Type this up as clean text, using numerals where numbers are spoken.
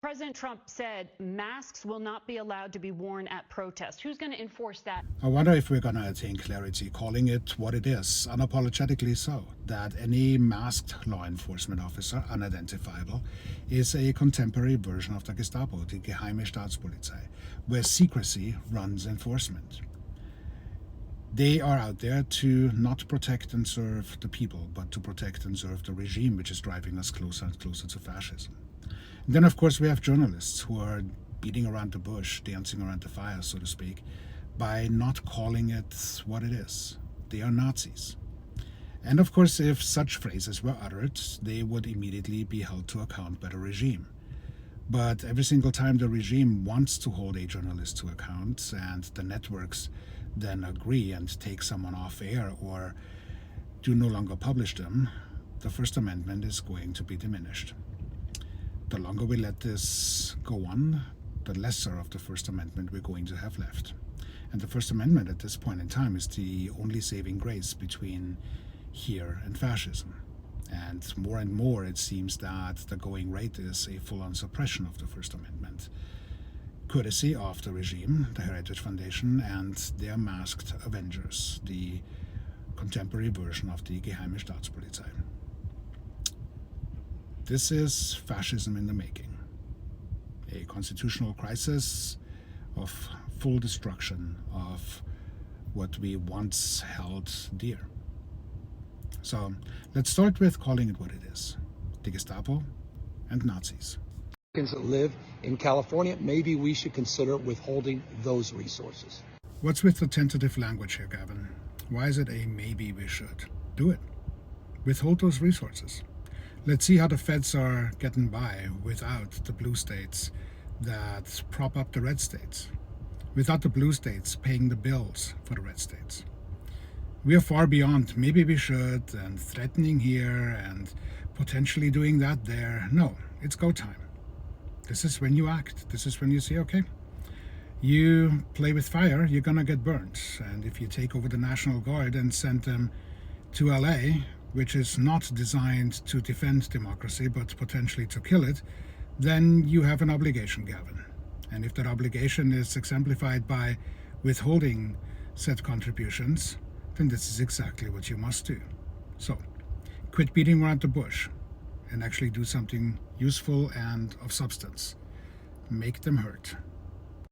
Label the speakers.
Speaker 1: President Trump said masks will not be allowed to be worn at protests. Who's going to enforce that?
Speaker 2: I wonder if we're going to attain clarity, calling it what it is, unapologetically so, that any masked law enforcement officer, unidentifiable, is a contemporary version of the Gestapo, the Geheime Staatspolizei, where secrecy runs enforcement. They are out there to not protect and serve the people, but to protect and serve the regime, which is driving us closer and closer to fascism. And then, of course, we have journalists who are beating around the bush, dancing around the fire, so to speak, by not calling it what it is. They are Nazis. And of course, if such phrases were uttered, they would immediately be held to account by the regime. But every single time the regime wants to hold a journalist to account and the networks then agree and take someone off air or do no longer publish them, the First Amendment is going to be diminished. The longer we let this go on, the lesser of the First Amendment we're going to have left. And the First Amendment at this point in time is the only saving grace between here and fascism. And more it seems that the going rate is a full-on suppression of the First Amendment, courtesy of the regime, the Heritage Foundation, and their masked avengers, the contemporary version of the Geheime Staatspolizei. This is fascism in the making. A constitutional crisis of full destruction of what we once held dear. So let's start with calling it what it is: the Gestapo and Nazis.
Speaker 3: That live in California, maybe we should consider withholding those resources.
Speaker 2: What's with the tentative language here, Gavin? Why is it a maybe we should? Do it. Withhold those resources. Let's see how the feds are getting by without the blue states that prop up the red states, without the blue states paying the bills for the red states. We are far beyond maybe we should and threatening here and potentially doing that there. No, it's go time. This is when you act. This is when you say, okay, you play with fire, you're gonna get burned. And if you take over the National Guard and send them to LA, which is not designed to defend democracy but potentially to kill it, then you have an obligation, Gavin. And if that obligation is exemplified by withholding said contributions, then this is exactly what you must do. So, quit beating around the bush and actually do something useful and of substance. Make them hurt.